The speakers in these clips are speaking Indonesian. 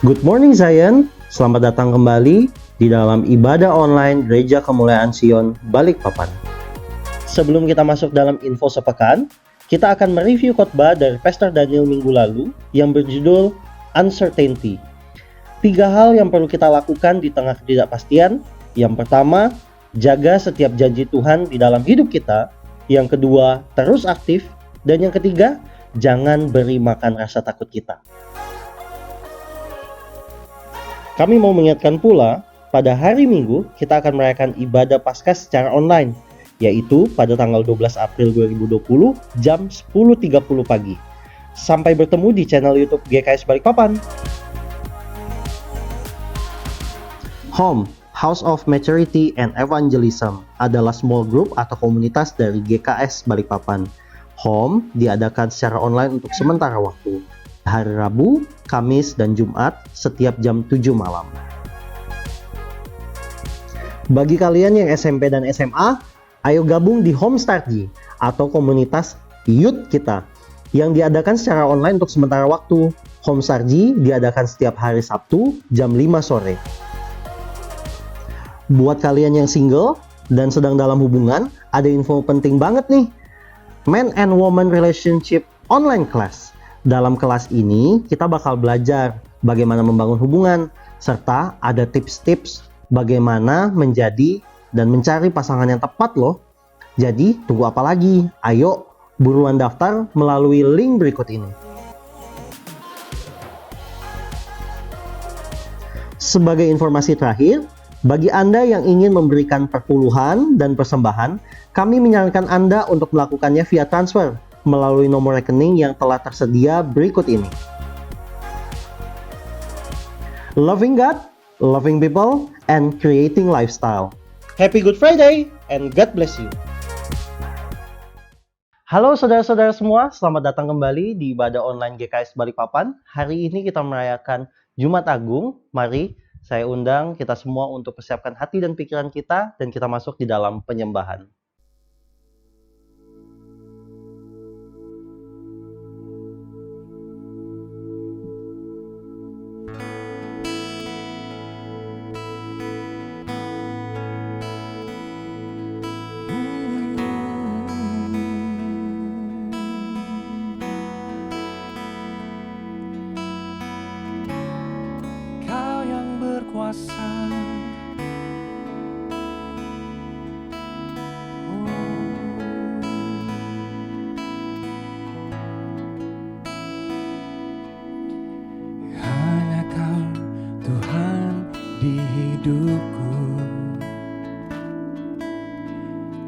Good morning Zion, selamat datang kembali di dalam ibadah online Gereja Kemuliaan Sion Balikpapan. Sebelum kita masuk dalam info sepekan, kita akan mereview khotbah dari Pastor Daniel minggu lalu yang berjudul Uncertainty. 3 hal yang perlu kita lakukan di tengah ketidakpastian. Yang pertama, jaga setiap janji Tuhan di dalam hidup kita. Yang kedua, terus aktif. Dan yang ketiga, jangan beri makan rasa takut kita. Kami mau mengingatkan pula, pada hari Minggu kita akan merayakan ibadah Paskah secara online, yaitu pada tanggal 12 April 2020 jam 10.30 pagi. Sampai bertemu di channel YouTube GKS Balikpapan. Home, House of Maturity and Evangelism, adalah small group atau komunitas dari GKS Balikpapan. Home diadakan secara online untuk sementara waktu, hari Rabu, Kamis, dan Jumat setiap jam 7 malam. Bagi kalian yang SMP dan SMA, ayo gabung di Home Starji atau komunitas youth kita yang diadakan secara online untuk sementara waktu. Home Starji diadakan setiap hari Sabtu jam 5 sore. Buat kalian yang single dan sedang dalam hubungan, ada info penting banget nih. Man and Woman Relationship Online Class. Dalam kelas ini, kita bakal belajar bagaimana membangun hubungan, serta ada tips-tips bagaimana menjadi dan mencari pasangan yang tepat loh. Jadi, tunggu apa lagi? Ayo, buruan daftar melalui link berikut ini. Sebagai informasi terakhir, bagi Anda yang ingin memberikan perpuluhan dan persembahan, kami menyarankan Anda untuk melakukannya via transfer melalui nomor rekening yang telah tersedia berikut ini. Loving God, loving people, and creating lifestyle. Happy Good Friday, and God bless you. Halo saudara-saudara semua, selamat datang kembali di ibadah online GKS Balikpapan. Hari ini kita merayakan Jumat Agung. Mari saya undang kita semua untuk persiapkan hati dan pikiran kita, dan kita masuk di dalam penyembahan. Hanya Kau Tuhan di hidupku,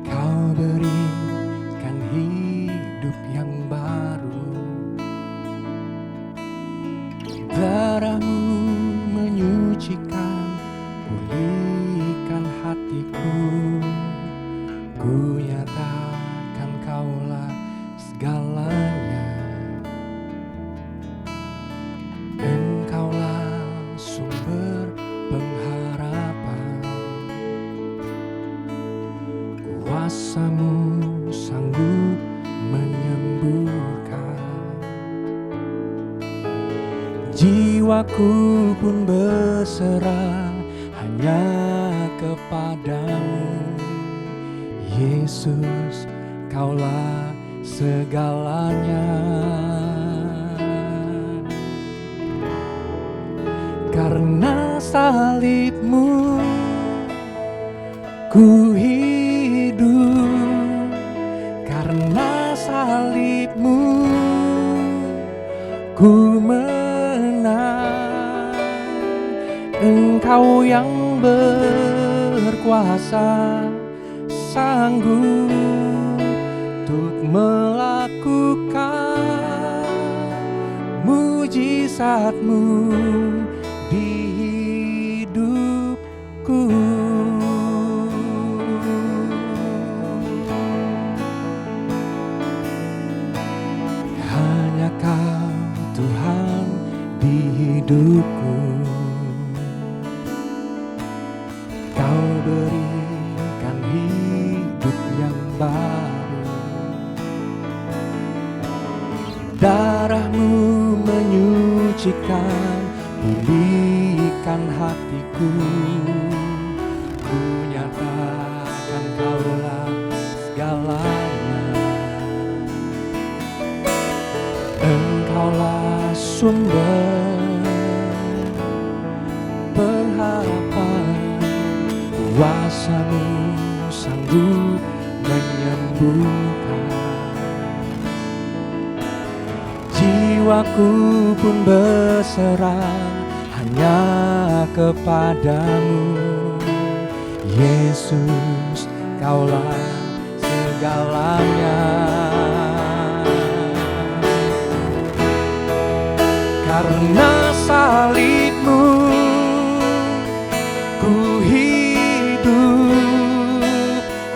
Kau berikan hidup yang baru. Darah-Mu menyucikan, pulihkan hatiku. Ku nyatakan Kaulah segalanya. Engkaulah sumber pengharapan. Kuasa-Mu sanggup menyembuhkan. Jiwaku pun berserah hanya kepadamu. Yesus, Kaulah segalanya. Karena salib-Mu ku hidup, karena salib-Mu ku menang. Engkau yang berkuasa, sanggup untuk melakukan mujizat-Mu di hidupku. Hanya Kau Tuhan di hidupku, Kau berikan hidup yang baru. Darah-Mu menyucikan, pulihkan hatiku, ku nyatakan Kaulah segalanya. Engkaulah sumber pengharapan, kuasa-Mu sanggup menyembuhkan. Jiwaku pun berserah hanya kepadamu, Yesus, Kaulah segalanya. Karena salib-Mu ku hidup,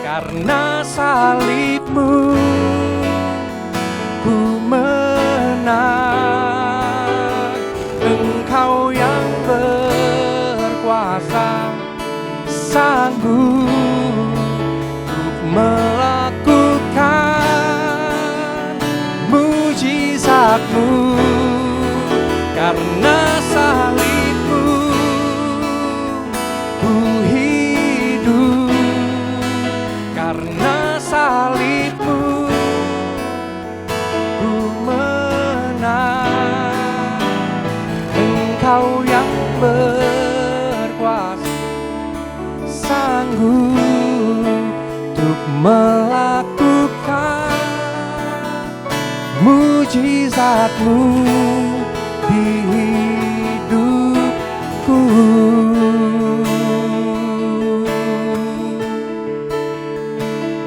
karena salib-Mu ku menang. Engkau yang berkuasa, sanggup untuk melakukan mujizat-Mu. Karena salib-Mu ku hidup, karena salib-Mu ku menang. Engkau yang berkuasa, sanggup untuk melakukan mujizat-Mu di hidupku.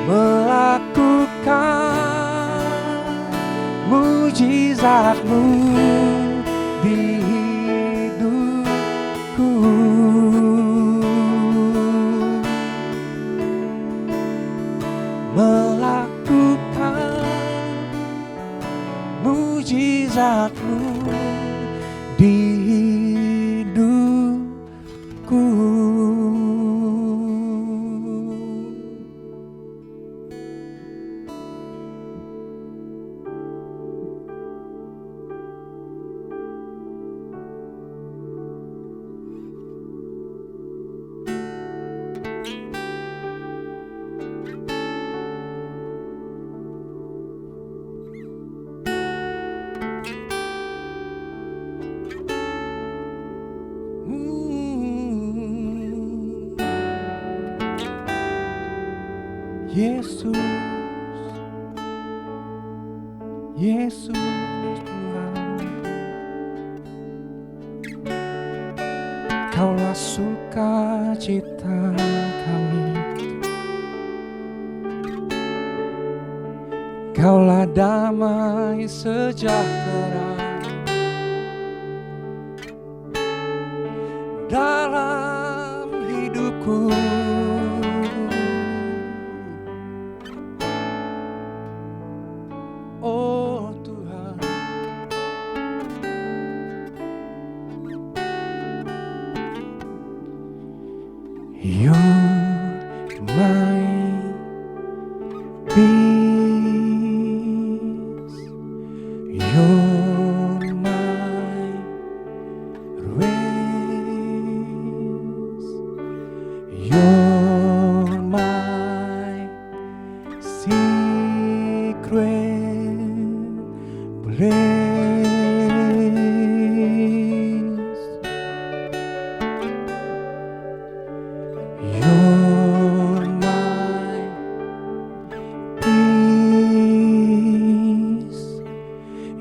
Melakukan mujizat-Mu di hidupku. Melakukan mujizat-Mu di hidupku. Yesus, Yesus Tuhan, Kaulah sukacita kami, Kaulah damai sejahtera dalam hidupku. Oh Tuhan, You're my peace, You're my rest, You're my secret place. You're my peace,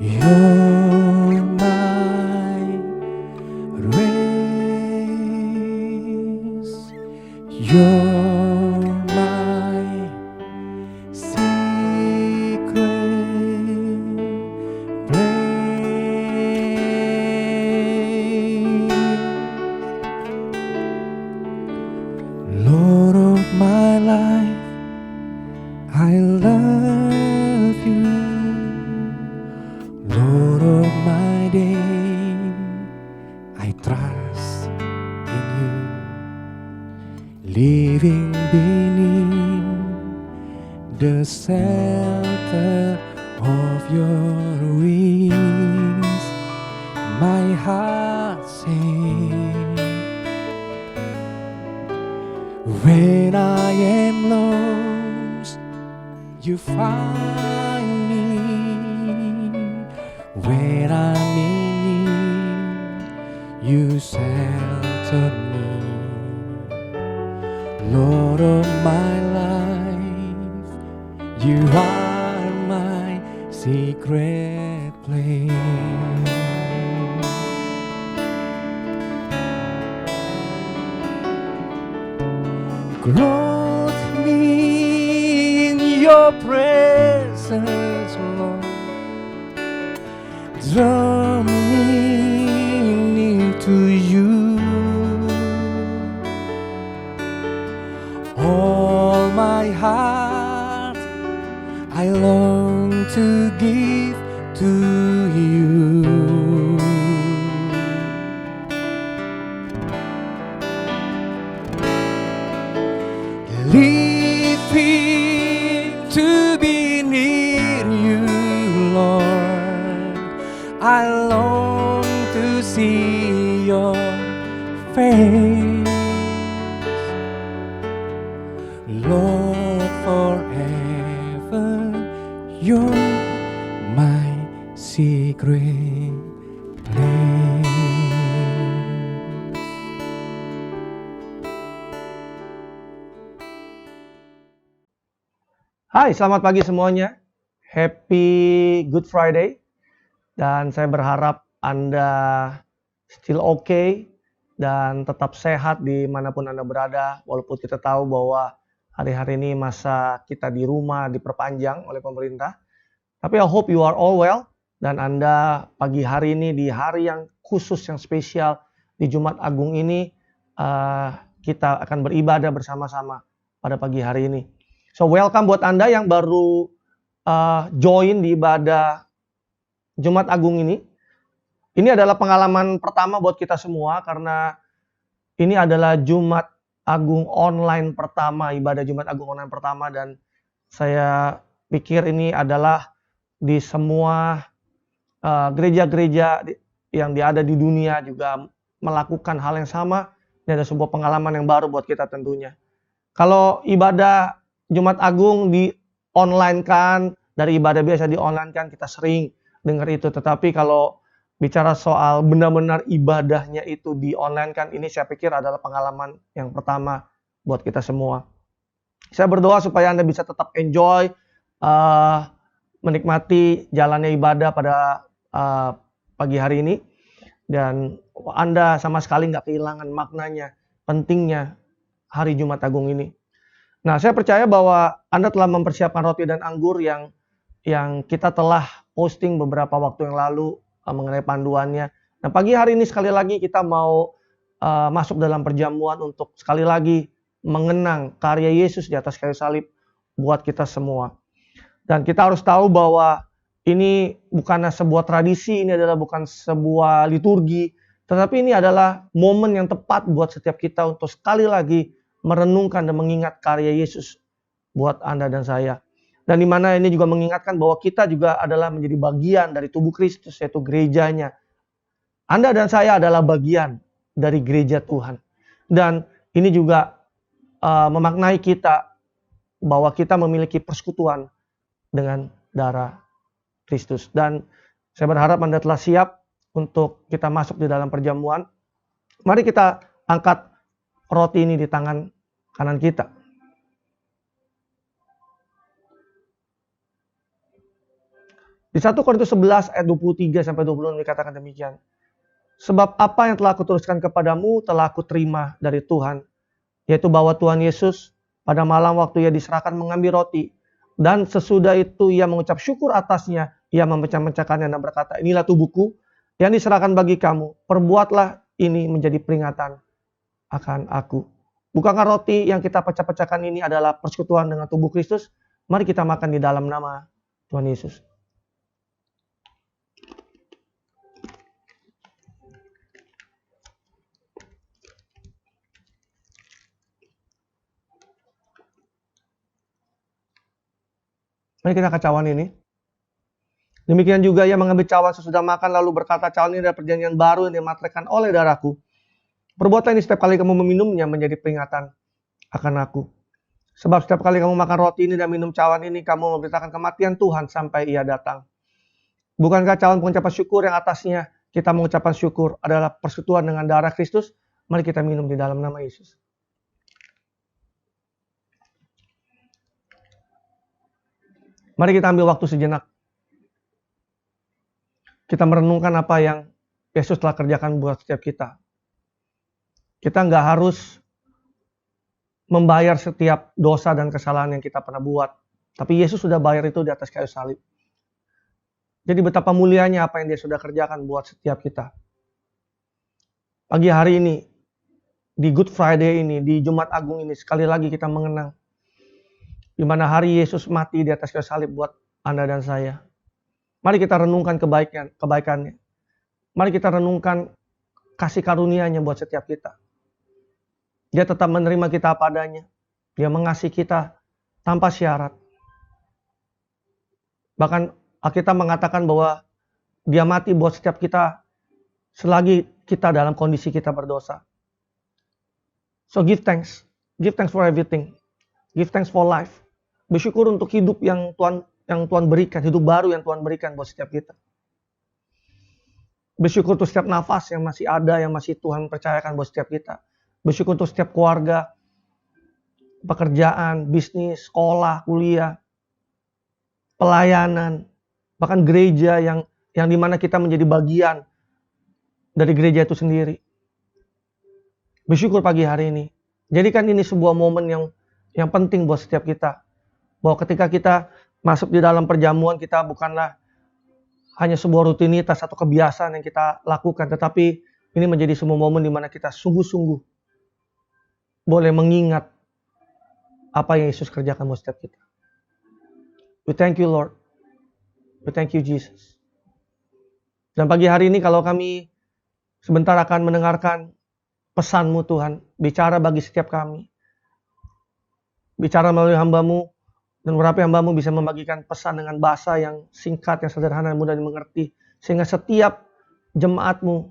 You're my rest, You're my secret place. Lord of my life, I love You. Lord of my day, I trust in You. Living beneath the shelter of Your wings, my heart sings you find me when I'm in need. You shelter me, Lord of my life. You are my secret place. Clothe me in your presence, Lord. Draw me near to you. All my heart I long to give to you. Living to be near you, Lord. I long to see your face, Lord, forever. You're my secret place. Hai, selamat pagi semuanya. Happy Good Friday. Dan saya berharap Anda still okay dan tetap sehat dimanapun Anda berada. Walaupun kita tahu bahwa hari-hari ini masa kita di rumah diperpanjang oleh pemerintah. Tapi I hope you are all well. Dan Anda pagi hari ini di hari yang khusus, yang spesial, di Jumat Agung ini, kita akan beribadah bersama-sama pada pagi hari ini. So welcome buat Anda yang baru join di ibadah Jumat Agung ini. Ini adalah pengalaman pertama buat kita semua karena ini adalah Jumat Agung online pertama, ibadah Jumat Agung online pertama, dan saya pikir ini adalah di semua gereja-gereja yang ada di dunia juga melakukan hal yang sama. Ini ada sebuah pengalaman yang baru buat kita tentunya. Kalau ibadah Jumat Agung di online kan, dari ibadah biasa di online kan, kita sering dengar itu. Tetapi kalau bicara soal benar-benar ibadahnya itu di online kan, ini saya pikir adalah pengalaman yang pertama buat kita semua. Saya berdoa supaya Anda bisa tetap enjoy, menikmati jalannya ibadah pada pagi hari ini. Dan Anda sama sekali nggak kehilangan maknanya, pentingnya hari Jumat Agung ini. Nah, saya percaya bahwa Anda telah mempersiapkan roti dan anggur yang kita telah posting beberapa waktu yang lalu mengenai panduannya. Nah, pagi hari ini sekali lagi kita mau masuk dalam perjamuan untuk sekali lagi mengenang karya Yesus di atas kayu salib buat kita semua. Dan kita harus tahu bahwa ini bukanlah sebuah tradisi, ini adalah bukan sebuah liturgi, tetapi ini adalah momen yang tepat buat setiap kita untuk sekali lagi merenungkan dan mengingat karya Yesus buat Anda dan saya. Dan di mana ini juga mengingatkan bahwa kita juga adalah menjadi bagian dari tubuh Kristus, yaitu gerejanya. Anda dan saya adalah bagian dari gereja Tuhan. Dan ini juga memaknai kita bahwa kita memiliki persekutuan dengan darah Kristus. Dan saya berharap Anda telah siap untuk kita masuk di dalam perjamuan. Mari kita angkat roti ini di tangan kanan kita. Di 1 Korintus 11 ayat 23 sampai 26 dikatakan demikian. Sebab apa yang telah kutuliskan kepadamu telah aku terima dari Tuhan, yaitu bahwa Tuhan Yesus pada malam waktu ia diserahkan mengambil roti, dan sesudah itu ia mengucap syukur atasnya, ia memecah-mecahkannya dan berkata, inilah tubuhku yang diserahkan bagi kamu, perbuatlah ini menjadi peringatan akan aku. Bukankah roti yang kita pecah-pecahkan ini adalah persekutuan dengan tubuh Kristus? Mari kita makan di dalam nama Tuhan Yesus. Mari kita cawan ini. Demikian juga ia mengambil cawan sesudah makan lalu berkata, cawan ini adalah perjanjian baru yang dimateraikan oleh darahku. Perbuatan ini setiap kali kamu meminumnya menjadi peringatan akan aku. Sebab setiap kali kamu makan roti ini dan minum cawan ini, kamu memberitakan kematian Tuhan sampai Ia datang. Bukankah cawan pengucapan syukur yang atasnya kita mengucapkan syukur adalah persekutuan dengan darah Kristus? Mari kita minum di dalam nama Yesus. Mari kita ambil waktu sejenak. Kita merenungkan apa yang Yesus telah kerjakan buat setiap kita. Kita nggak harus membayar setiap dosa dan kesalahan yang kita pernah buat. Tapi Yesus sudah bayar itu di atas kayu salib. Jadi betapa mulianya apa yang Dia sudah kerjakan buat setiap kita. Pagi hari ini, di Good Friday ini, di Jumat Agung ini, sekali lagi kita mengenang di mana hari Yesus mati di atas kayu salib buat Anda dan saya. Mari kita renungkan kebaikannya. Mari kita renungkan kasih karunia-Nya buat setiap kita. Dia tetap menerima kita apa adanya. Dia mengasihi kita tanpa syarat. Bahkan Alkitab mengatakan bahwa Dia mati buat setiap kita selagi kita dalam kondisi kita berdosa. So give thanks. Give thanks for everything. Give thanks for life. Bersyukur untuk hidup yang Tuhan berikan, hidup baru yang Tuhan berikan buat setiap kita. Bersyukur untuk setiap nafas yang masih ada, yang masih Tuhan percayakan buat setiap kita. Bersyukur untuk setiap keluarga, pekerjaan, bisnis, sekolah, kuliah, pelayanan, bahkan gereja yang dimana kita menjadi bagian dari gereja itu sendiri. Bersyukur pagi hari ini. Jadikan ini sebuah momen yang penting buat setiap kita. Bahwa ketika kita masuk di dalam perjamuan, kita bukanlah hanya sebuah rutinitas atau kebiasaan yang kita lakukan, tetapi ini menjadi sebuah momen di mana kita sungguh-sungguh boleh mengingat apa yang Yesus kerjakan buat setiap kita. We thank you, Lord. We thank you, Jesus. Dan pagi hari ini kalau kami sebentar akan mendengarkan pesan-Mu Tuhan, bicara bagi setiap kami. Bicara melalui hamba-Mu, dan berapa hamba-Mu bisa membagikan pesan dengan bahasa yang singkat, yang sederhana, dan mudah dimengerti. Sehingga setiap jemaat-Mu,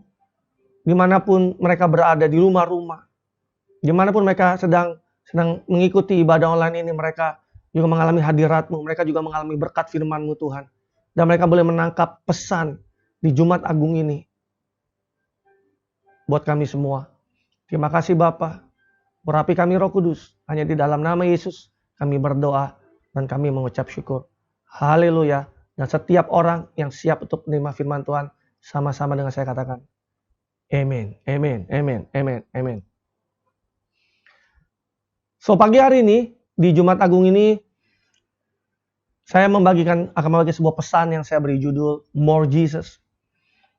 dimanapun mereka berada, di rumah-rumah, dimanapun mereka sedang mengikuti ibadah online ini, mereka juga mengalami hadirat-Mu, mereka juga mengalami berkat firman-Mu Tuhan. Dan mereka boleh menangkap pesan di Jumat Agung ini buat kami semua. Terima kasih Bapa. Urapi kami Roh Kudus. Hanya di dalam nama Yesus kami berdoa dan kami mengucap syukur. Haleluya. Dan setiap orang yang siap untuk menerima firman Tuhan, sama-sama dengan saya katakan, amin, amin, amin, amin, amin. So pagi hari ini, di Jumat Agung ini, saya akan membagi sebuah pesan yang saya beri judul More Jesus.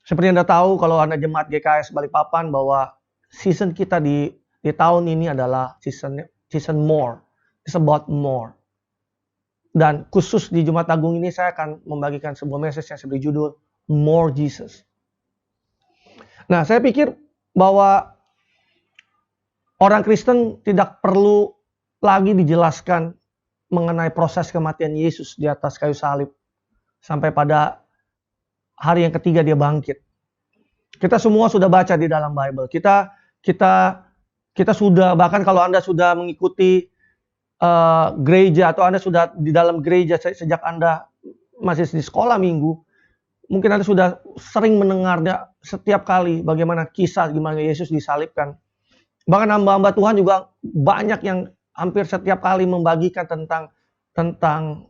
Seperti Anda tahu, kalau Anda jemaat GKS Balikpapan, bahwa season kita di tahun ini adalah season more. It's about more. Dan khusus di Jumat Agung ini saya akan membagikan sebuah message yang saya beri judul More Jesus. Nah, saya pikir bahwa orang Kristen tidak perlu lagi dijelaskan mengenai proses kematian Yesus di atas kayu salib sampai pada hari yang ketiga Dia bangkit. Kita semua sudah baca di dalam Bible. Kita sudah, bahkan kalau Anda sudah mengikuti gereja atau Anda sudah di dalam gereja sejak Anda masih di sekolah minggu, mungkin Anda sudah sering mendengar setiap kali bagaimana kisah gimana Yesus disalibkan. Bahkan hamba-hamba Tuhan juga banyak yang hampir setiap kali membagikan tentang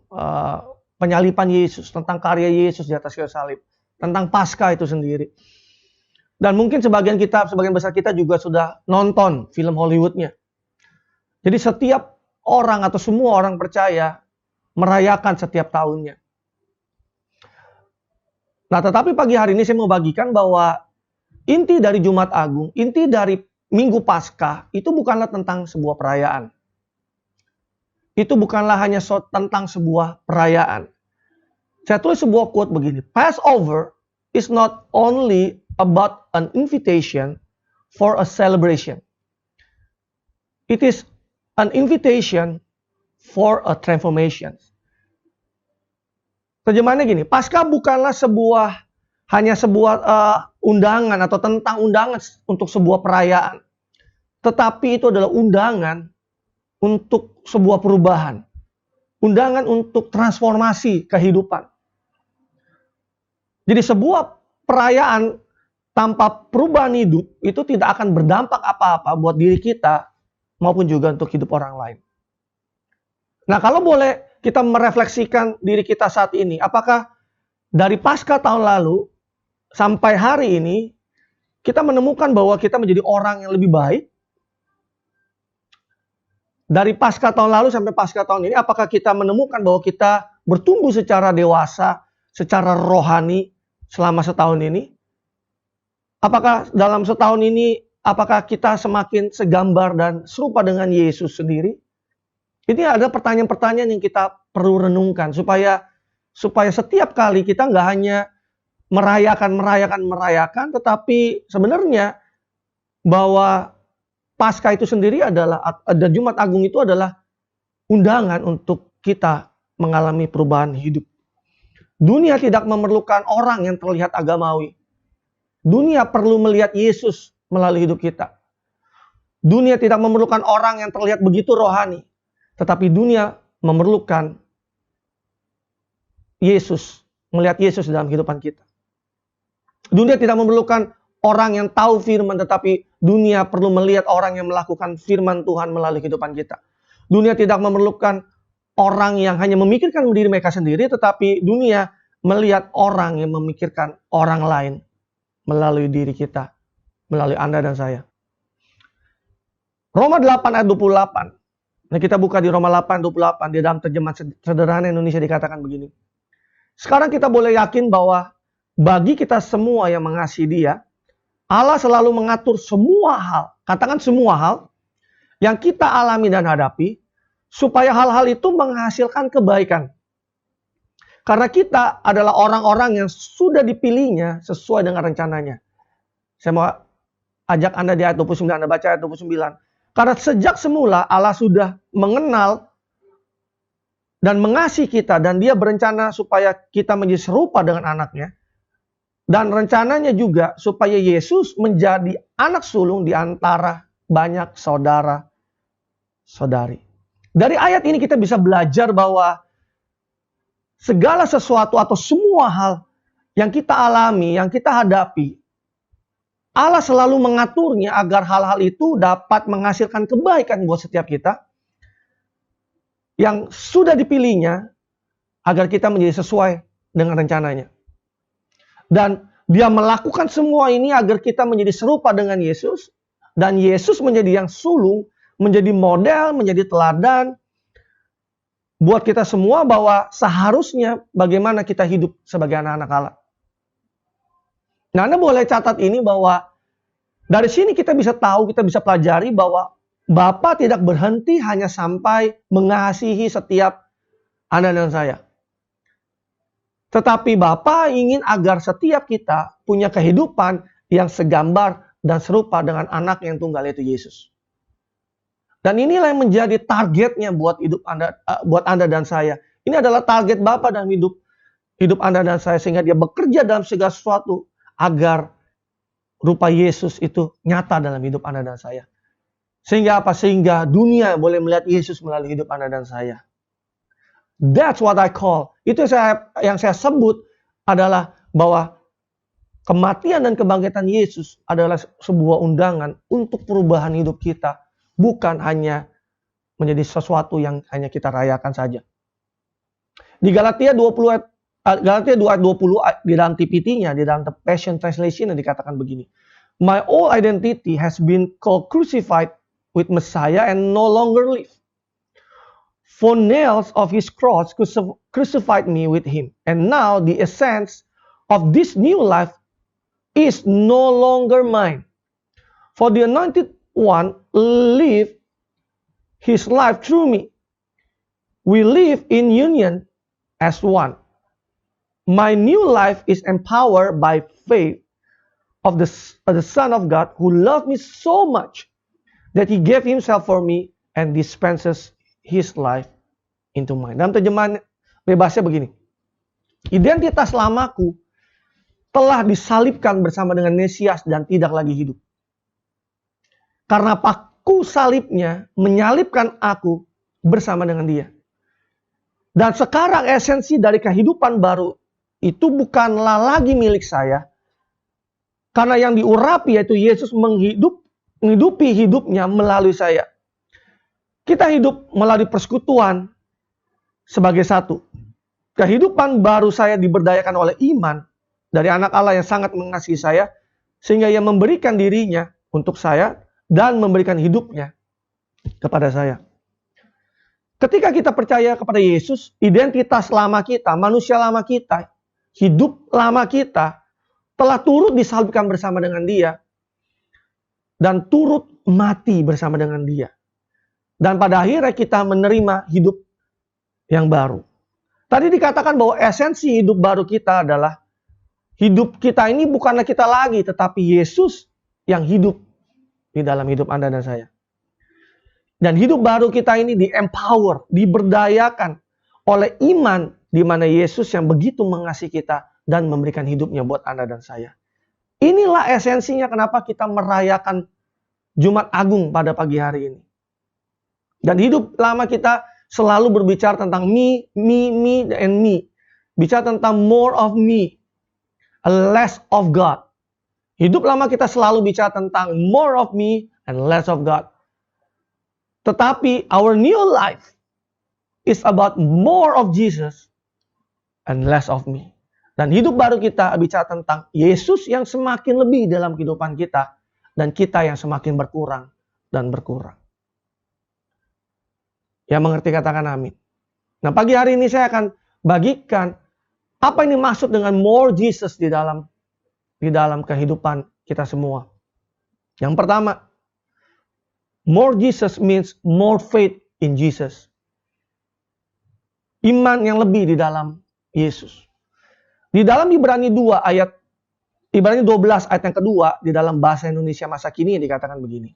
penyaliban Yesus, tentang karya Yesus di atas kayu salib, tentang Paskah itu sendiri. Dan mungkin sebagian besar kita juga sudah nonton film Hollywoodnya. Jadi setiap orang atau semua orang percaya merayakan setiap tahunnya. Nah, tetapi pagi hari ini saya mau bagikan bahwa inti dari Jumat Agung, inti dari Minggu Paskah itu bukanlah tentang sebuah perayaan. Itu bukanlah hanya tentang sebuah perayaan. Saya tulis sebuah quote begini, Passover is not only about an invitation for a celebration. It is an invitation for a transformation. Terjemahannya gini, Paskah bukanlah hanya sebuah undangan atau tentang undangan untuk sebuah perayaan. Tetapi itu adalah undangan untuk sebuah perubahan. Undangan untuk transformasi kehidupan. Jadi sebuah perayaan tanpa perubahan hidup itu tidak akan berdampak apa-apa buat diri kita maupun juga untuk hidup orang lain. Nah, kalau boleh kita merefleksikan diri kita saat ini, apakah dari pasca tahun lalu sampai hari ini kita menemukan bahwa kita menjadi orang yang lebih baik? Dari pasca tahun lalu sampai pasca tahun ini, apakah kita menemukan bahwa kita bertumbuh secara dewasa, secara rohani selama setahun ini? Apakah dalam setahun ini, apakah kita semakin segambar dan serupa dengan Yesus sendiri? Ini ada pertanyaan-pertanyaan yang kita perlu renungkan supaya setiap kali kita nggak hanya merayakan, tetapi sebenarnya bahwa Paskah itu sendiri adalah, dan Jumat Agung itu adalah undangan untuk kita mengalami perubahan hidup. Dunia tidak memerlukan orang yang terlihat agamawi. Dunia perlu melihat Yesus melalui hidup kita. Dunia tidak memerlukan orang yang terlihat begitu rohani. Tetapi dunia memerlukan Yesus, melihat Yesus dalam kehidupan kita. Dunia tidak memerlukan orang yang tahu firman, tetapi dunia perlu melihat orang yang melakukan firman Tuhan melalui kehidupan kita. Dunia tidak memerlukan orang yang hanya memikirkan diri mereka sendiri, tetapi dunia melihat orang yang memikirkan orang lain melalui diri kita, melalui Anda dan saya. Roma 8 ayat 28. Nah, kita buka di Roma 8 28, di dalam terjemahan sederhana Indonesia dikatakan begini. Sekarang kita boleh yakin bahwa bagi kita semua yang mengasihi Dia, Allah selalu mengatur semua hal, katakan semua hal, yang kita alami dan hadapi, supaya hal-hal itu menghasilkan kebaikan. Karena kita adalah orang-orang yang sudah dipilihnya sesuai dengan rencananya. Saya mau ajak Anda di ayat 29, Anda baca ayat 29. Karena sejak semula Allah sudah mengenal dan mengasihi kita, dan Dia berencana supaya kita menjadi serupa dengan anaknya. Dan rencananya juga supaya Yesus menjadi anak sulung di antara banyak saudara-saudari. Dari ayat ini kita bisa belajar bahwa segala sesuatu atau semua hal yang kita alami, yang kita hadapi, Allah selalu mengaturnya agar hal-hal itu dapat menghasilkan kebaikan buat setiap kita yang sudah dipilihnya agar kita menjadi sesuai dengan rencananya. Dan Dia melakukan semua ini agar kita menjadi serupa dengan Yesus, dan Yesus menjadi yang sulung, menjadi model, menjadi teladan buat kita semua bahwa seharusnya bagaimana kita hidup sebagai anak-anak Allah. Nah, Anda boleh catat ini bahwa dari sini kita bisa tahu, kita bisa pelajari bahwa Bapa tidak berhenti hanya sampai mengasihi setiap Anda dan saya. Tetapi Bapa ingin agar setiap kita punya kehidupan yang segambar dan serupa dengan anak yang tunggal, yaitu Yesus. Dan inilah yang menjadi targetnya buat hidup Anda, buat Anda dan saya. Ini adalah target Bapa dalam hidup Anda dan saya, sehingga Dia bekerja dalam segala sesuatu agar rupa Yesus itu nyata dalam hidup Anda dan saya. Sehingga apa? Sehingga dunia boleh melihat Yesus melalui hidup Anda dan saya. That's what I call. Itu yang saya sebut adalah bahwa kematian dan kebangkitan Yesus adalah sebuah undangan untuk perubahan hidup kita. Bukan hanya menjadi sesuatu yang hanya kita rayakan saja. Di Galatia 2 ayat 20 di dalam TPT-nya, di dalam The Passion Translation dikatakan begini. My old identity has been crucified with Messiah and no longer live. For nails of His cross crucified me with Him. And now the essence of this new life is no longer mine. For the Anointed One lived His life through me. We live in union as one. My new life is empowered by faith of the Son of God who loved me so much that He gave Himself for me and dispenses His life into mine. Dalam terjemahan bebasnya begini. Identitas lamaku telah disalibkan bersama dengan Mesias dan tidak lagi hidup. Karena paku salibnya menyalibkan aku bersama dengan dia. Dan sekarang esensi dari kehidupan baru itu bukanlah lagi milik saya. Karena yang diurapi yaitu Yesus menghidupi hidupnya melalui saya. Kita hidup melalui persekutuan sebagai satu. Kehidupan baru saya diberdayakan oleh iman dari anak Allah yang sangat mengasihi saya. Sehingga ia memberikan dirinya untuk saya dan memberikan hidupnya kepada saya. Ketika kita percaya kepada Yesus, identitas lama kita, manusia lama kita, hidup lama kita telah turut disalibkan bersama dengan Dia dan turut mati bersama dengan Dia. Dan pada akhirnya kita menerima hidup yang baru. Tadi dikatakan bahwa esensi hidup baru kita adalah hidup kita ini bukanlah kita lagi, tetapi Yesus yang hidup di dalam hidup Anda dan saya. Dan hidup baru kita ini di-empower, diberdayakan oleh iman di mana Yesus yang begitu mengasihi kita dan memberikan hidupnya buat Anda dan saya. Inilah esensinya kenapa kita merayakan Jumat Agung pada pagi hari ini. Dan hidup lama kita selalu berbicara tentang me, and me. Bicara tentang more of me, less of God. Hidup lama kita selalu bicara tentang more of me and less of God. Tetapi our new life is about more of Jesus and less of me. Dan hidup baru kita bicara tentang Yesus yang semakin lebih dalam kehidupan kita dan kita yang semakin berkurang dan berkurang. Yang mengerti katakan amin. Nah, pagi hari ini saya akan bagikan apa ini maksud dengan more Jesus di dalam kehidupan kita semua. Yang pertama, more Jesus means more faith in Jesus. Iman yang lebih di dalam Yesus. Di dalam Ibrani 12 ayat yang kedua di dalam bahasa Indonesia masa kini dikatakan begini.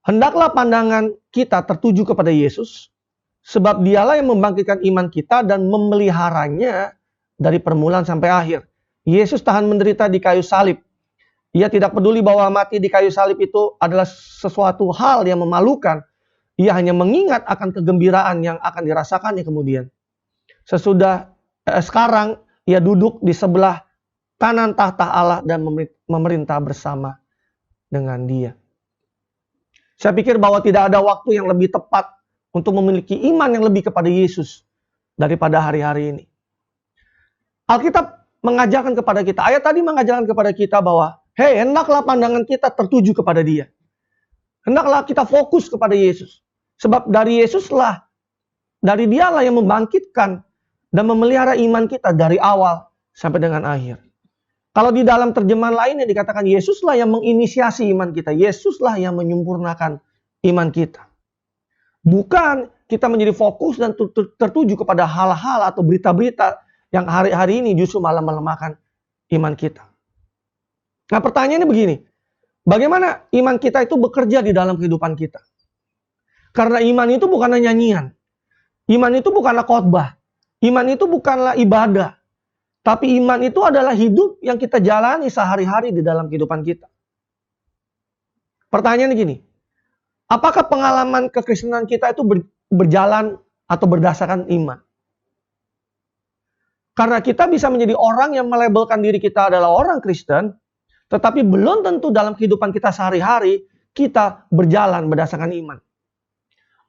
Hendaklah pandangan kita tertuju kepada Yesus, sebab Dialah yang membangkitkan iman kita dan memeliharanya dari permulaan sampai akhir. Yesus tahan menderita di kayu salib. Ia tidak peduli bahwa mati di kayu salib itu adalah sesuatu hal yang memalukan. Ia hanya mengingat akan kegembiraan yang akan dirasakannya kemudian. Sekarang ia duduk di sebelah kanan tahta Allah dan memerintah bersama dengan Dia. Saya pikir bahwa tidak ada waktu yang lebih tepat untuk memiliki iman yang lebih kepada Yesus daripada hari-hari ini. Alkitab mengajarkan kepada kita, ayat tadi mengajarkan kepada kita bahwa hey, hendaklah pandangan kita tertuju kepada Dia. Hendaklah kita fokus kepada Yesus. Sebab dari Yesuslah, dari Dialah yang membangkitkan dan memelihara iman kita dari awal sampai dengan akhir. Kalau di dalam terjemahan lainnya dikatakan Yesuslah yang menginisiasi iman kita. Yesuslah yang menyempurnakan iman kita. Bukan kita menjadi fokus dan tertuju kepada hal-hal atau berita-berita yang hari-hari ini justru malah melemahkan iman kita. Nah, pertanyaannya begini. Bagaimana iman kita itu bekerja di dalam kehidupan kita? Karena iman itu bukanlah nyanyian. Iman itu bukanlah khotbah. Iman itu bukanlah ibadah. Tapi iman itu adalah hidup yang kita jalani sehari-hari di dalam kehidupan kita. Pertanyaannya gini. Apakah pengalaman kekristenan kita itu berjalan atau berdasarkan iman? Karena kita bisa menjadi orang yang melabelkan diri kita adalah orang Kristen, tetapi belum tentu dalam kehidupan kita sehari-hari kita berjalan berdasarkan iman.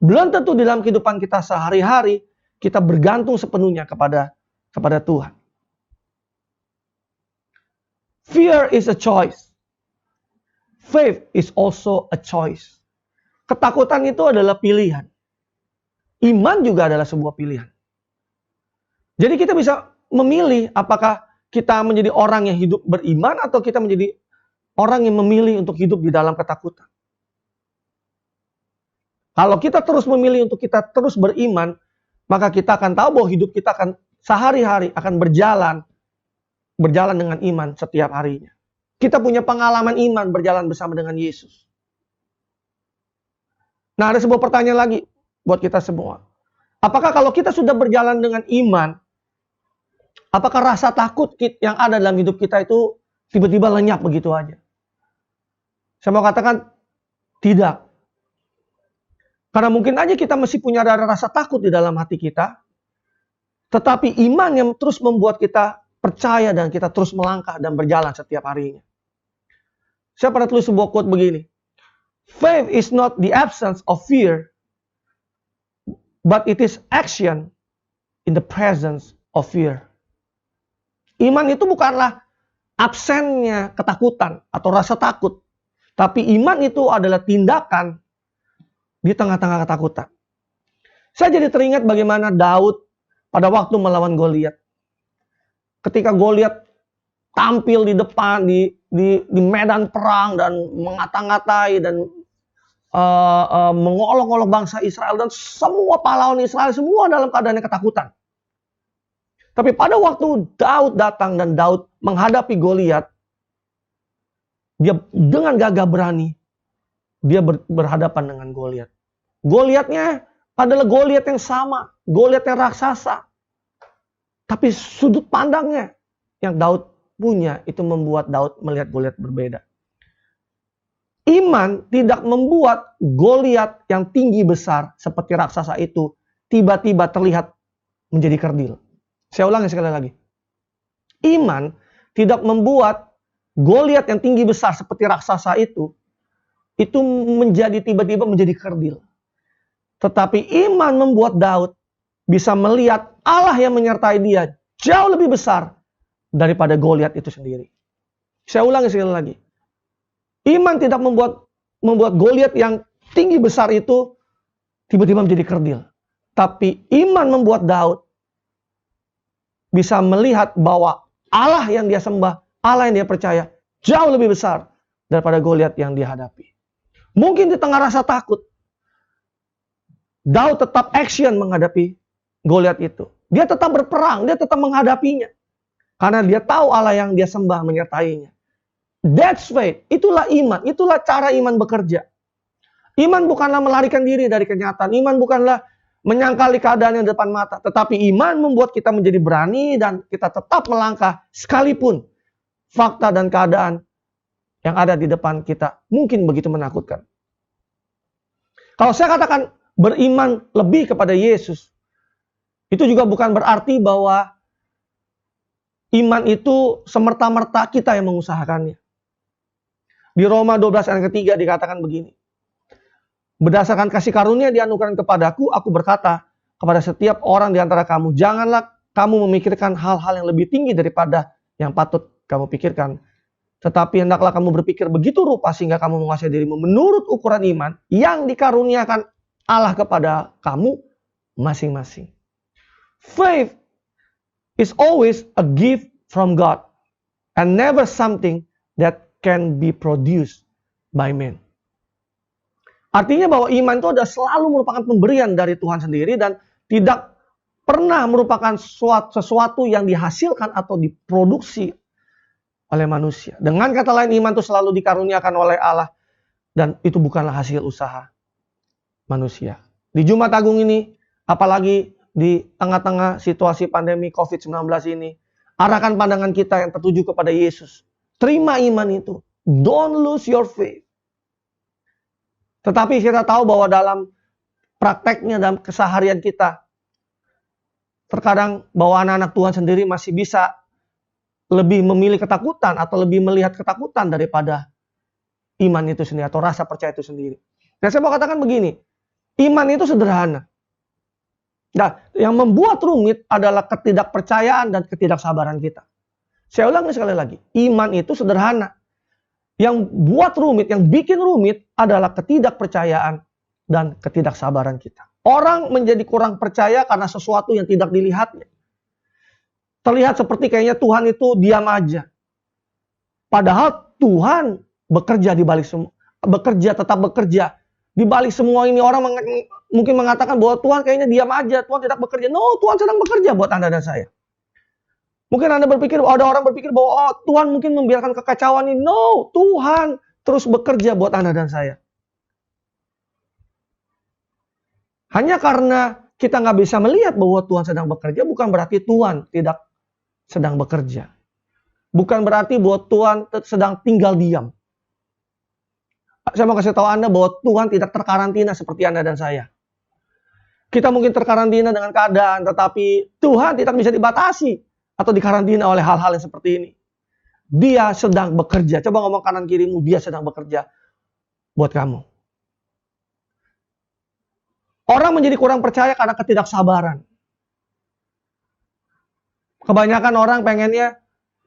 Belum tentu dalam kehidupan kita sehari-hari kita bergantung sepenuhnya kepada Tuhan. Fear is a choice. Faith is also a choice. Ketakutan itu adalah pilihan. Iman juga adalah sebuah pilihan. Jadi kita bisa memilih apakah kita menjadi orang yang hidup beriman atau kita menjadi orang yang memilih untuk hidup di dalam ketakutan. Kalau kita terus memilih untuk kita terus beriman, maka kita akan tahu bahwa hidup kita akan sehari-hari akan berjalan dengan iman setiap harinya. Kita punya pengalaman iman berjalan bersama dengan Yesus. Nah, ada sebuah pertanyaan lagi buat kita semua. Apakah kalau kita sudah berjalan dengan iman, apakah rasa takut yang ada dalam hidup kita itu tiba-tiba lenyap begitu aja? Saya mau katakan, Tidak. Karena mungkin aja kita masih punya rasa takut di dalam hati kita, tetapi iman yang terus membuat kita percaya dan kita terus melangkah dan berjalan setiap harinya. Saya pernah tulis sebuah quote begini. Faith is not the absence of fear, but it is action in the presence of fear. Iman itu bukanlah absennya ketakutan atau rasa takut. Tapi iman itu adalah tindakan di tengah-tengah ketakutan. Saya jadi teringat bagaimana Daud pada waktu melawan Goliat. Ketika Goliat tampil di depan di medan perang dan mengata-ngatai dan mengolok-olok bangsa Israel dan semua pahlawan Israel semua dalam keadaan yang ketakutan. Tapi pada waktu Daud datang dan Daud menghadapi Goliat, dia dengan gagah berani dia berhadapan dengan Goliat. Goliatnya adalah Goliat yang sama, Goliat yang raksasa. Tapi sudut pandangnya yang Daud punya itu membuat Daud melihat Goliat berbeda. Iman tidak membuat Goliat yang tinggi besar seperti raksasa itu tiba-tiba terlihat menjadi kerdil. Saya ulangi sekali lagi. Iman tidak membuat Goliat yang tinggi besar seperti raksasa itu menjadi tiba-tiba menjadi kerdil. Tetapi iman membuat Daud bisa melihat Allah yang menyertai dia jauh lebih besar daripada Goliat itu sendiri. Saya ulangi sekali lagi. Iman tidak membuat Goliat yang tinggi besar itu tiba-tiba menjadi kerdil. Tapi iman membuat Daud bisa melihat bahwa Allah yang dia sembah, Allah yang dia percaya jauh lebih besar daripada Goliat yang dia hadapi. Mungkin di tengah rasa takut, Daud tetap action menghadapi Goliat itu. Dia tetap berperang, dia tetap menghadapinya. Karena dia tahu Allah yang dia sembah menyertainya. That's faith. Itulah iman. Itulah cara iman bekerja. Iman bukanlah melarikan diri dari kenyataan. Iman bukanlah menyangkali keadaan yang depan mata. Tetapi iman membuat kita menjadi berani dan kita tetap melangkah sekalipun fakta dan keadaan yang ada di depan kita mungkin begitu menakutkan. Kalau saya katakan beriman lebih kepada Yesus, itu juga bukan berarti bahwa iman itu semerta-merta kita yang mengusahakannya. Di Roma 12 ayat ketiga dikatakan begini. Berdasarkan kasih karunia dianugerahkan kepadaku, aku berkata kepada setiap orang di antara kamu, janganlah kamu memikirkan hal-hal yang lebih tinggi daripada yang patut kamu pikirkan. Tetapi hendaklah kamu berpikir begitu rupa sehingga kamu menguasai dirimu menurut ukuran iman yang dikaruniakan Allah kepada kamu masing-masing. Faith is always a gift from God and never something that can be produced by man. Artinya bahwa iman itu adalah selalu merupakan pemberian dari Tuhan sendiri dan tidak pernah merupakan sesuatu yang dihasilkan atau diproduksi oleh manusia. Dengan kata lain, iman itu selalu dikaruniakan oleh Allah dan itu bukanlah hasil usaha manusia. Di Jumat Agung ini, apalagi di tengah-tengah situasi pandemi COVID-19 ini, arahkan pandangan kita yang tertuju kepada Yesus. Terima iman itu. Don't lose your faith. Tetapi kita tahu bahwa dalam prakteknya, dalam keseharian kita, terkadang bahwa anak-anak Tuhan sendiri masih bisa lebih memilih ketakutan atau lebih melihat ketakutan daripada iman itu sendiri atau rasa percaya itu sendiri. Dan saya mau katakan begini, iman itu sederhana. Nah, yang membuat rumit adalah ketidakpercayaan dan ketidaksabaran kita. Saya ulangi sekali lagi, iman itu sederhana. Yang buat rumit, yang bikin rumit adalah ketidakpercayaan dan ketidaksabaran kita. Orang menjadi kurang percaya karena sesuatu yang tidak dilihatnya. Terlihat seperti kayaknya Tuhan itu diam aja. Padahal Tuhan bekerja di balik semua, tetap bekerja. Di balik semua ini orang mungkin mengatakan bahwa Tuhan kayaknya diam aja, Tuhan tidak bekerja. No, Tuhan sedang bekerja buat Anda dan saya. Mungkin Anda berpikir, ada orang berpikir bahwa Tuhan mungkin membiarkan kekacauan ini. No, Tuhan terus bekerja buat Anda dan saya. Hanya karena kita nggak bisa melihat bahwa Tuhan sedang bekerja, bukan berarti Tuhan tidak sedang bekerja. Bukan berarti bahwa Tuhan sedang tinggal diam. Saya mau kasih tahu Anda bahwa Tuhan tidak terkarantina seperti Anda dan saya. Kita mungkin terkarantina dengan keadaan, tetapi Tuhan tidak bisa dibatasi atau dikarantina oleh hal-hal yang seperti ini. Dia sedang bekerja. Coba ngomong kanan kirimu, dia sedang bekerja buat kamu. Orang menjadi kurang percaya karena ketidaksabaran. Kebanyakan orang pengennya,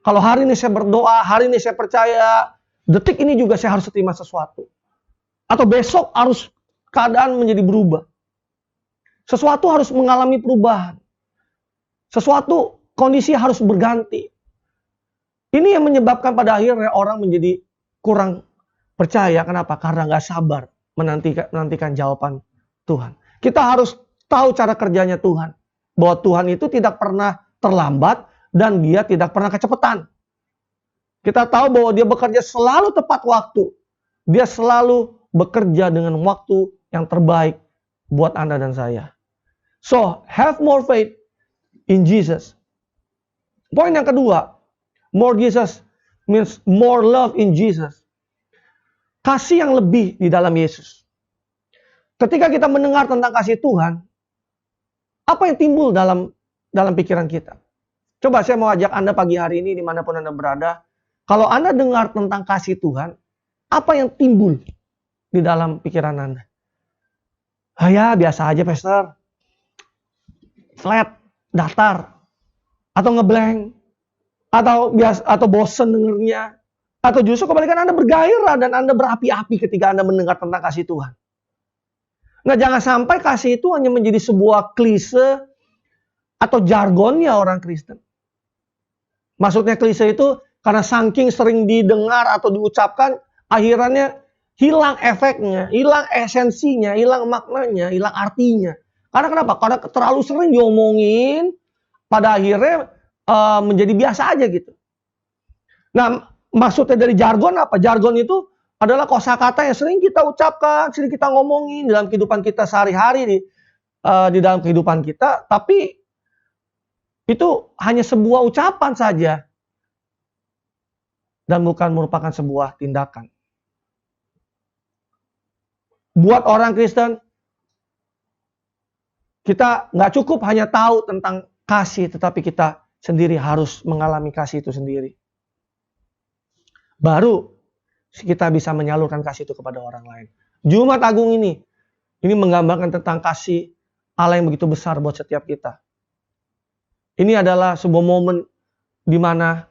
kalau hari ini saya berdoa, hari ini saya percaya, detik ini juga saya harus terima sesuatu. Atau besok harus keadaan menjadi berubah. Sesuatu harus mengalami perubahan. Sesuatu kondisi harus berganti. Ini yang menyebabkan pada akhirnya orang menjadi kurang percaya. Kenapa? Karena nggak sabar menantikan jawaban Tuhan. Kita harus tahu cara kerjanya Tuhan. Bahwa Tuhan itu tidak pernah terlambat dan dia tidak pernah kecepatan. Kita tahu bahwa dia bekerja selalu tepat waktu. Dia selalu bekerja dengan waktu yang terbaik buat Anda dan saya. So, have more faith in Jesus. Poin yang kedua, more Jesus means more love in Jesus. Kasih yang lebih di dalam Yesus. Ketika kita mendengar tentang kasih Tuhan, apa yang timbul dalam pikiran kita? Coba saya mau ajak Anda pagi hari ini dimanapun Anda berada. Kalau Anda dengar tentang kasih Tuhan, apa yang timbul di dalam pikiran Anda? Ya biasa aja Pastor. Flat, datar, atau ngeblank, atau bosen dengernya, atau justru kebalikan Anda bergairah dan Anda berapi-api ketika Anda mendengar tentang kasih Tuhan. Nah, jangan sampai kasih itu hanya menjadi sebuah klise atau jargonnya orang Kristen. Maksudnya klise itu karena saking sering didengar atau diucapkan, akhirnya hilang efeknya, hilang esensinya, hilang maknanya, hilang artinya. Karena kenapa? Karena terlalu sering diomongin, pada akhirnya menjadi biasa aja gitu. Nah, maksudnya dari jargon apa? Jargon itu adalah kosakata yang sering kita ucapkan, sering kita ngomongin dalam kehidupan kita sehari-hari di dalam kehidupan kita, tapi itu hanya sebuah ucapan saja dan bukan merupakan sebuah tindakan. Buat orang Kristen, kita nggak cukup hanya tahu tentang kasih, tetapi kita sendiri harus mengalami kasih itu sendiri. Baru kita bisa menyalurkan kasih itu kepada orang lain. Jumat Agung ini menggambarkan tentang kasih Allah yang begitu besar buat setiap kita. Ini adalah sebuah momen di mana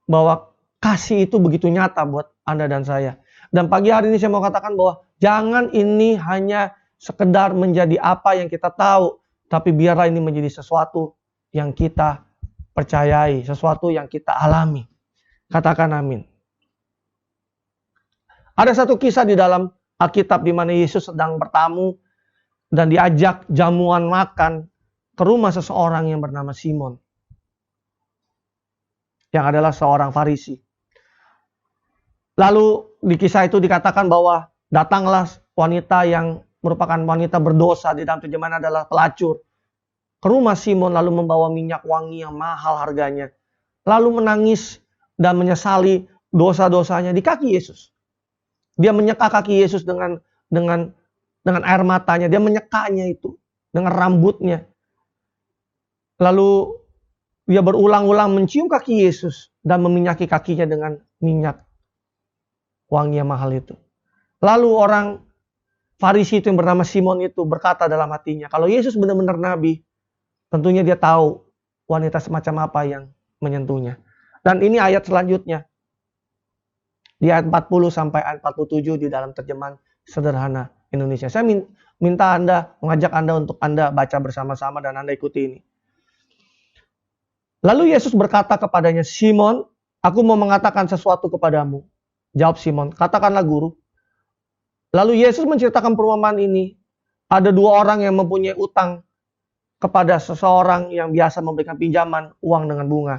bahwa kasih itu begitu nyata buat Anda dan saya. Dan pagi hari ini saya mau katakan bahwa jangan ini hanya sekedar menjadi apa yang kita tahu, tapi biarlah ini menjadi sesuatu yang kita percayai, sesuatu yang kita alami. Katakan amin. Ada satu kisah di dalam Alkitab di mana Yesus sedang bertamu dan diajak jamuan makan ke rumah seseorang yang bernama Simon, yang adalah seorang Farisi. Lalu di kisah itu dikatakan bahwa datanglah wanita yang merupakan wanita berdosa, di dalam terjemahan adalah pelacur, ke rumah Simon lalu membawa minyak wangi yang mahal harganya. Lalu menangis dan menyesali dosa-dosanya di kaki Yesus. Dia menyeka kaki Yesus dengan air matanya, dia menyekanya itu dengan rambutnya. Lalu dia berulang-ulang mencium kaki Yesus dan meminyaki kakinya dengan minyak wangi yang mahal itu. Lalu orang Farisi itu yang bernama Simon itu berkata dalam hatinya, kalau Yesus benar-benar nabi, tentunya dia tahu wanita semacam apa yang menyentuhnya. Dan ini ayat selanjutnya. Di ayat 40 sampai ayat 47 di dalam terjemahan sederhana Indonesia. Saya mengajak Anda untuk Anda baca bersama-sama dan Anda ikuti ini. Lalu Yesus berkata kepadanya, Simon, aku mau mengatakan sesuatu kepadamu. Jawab Simon, katakanlah guru. Lalu Yesus menceritakan perumpamaan ini. Ada dua orang yang mempunyai utang kepada seseorang yang biasa memberikan pinjaman uang dengan bunga.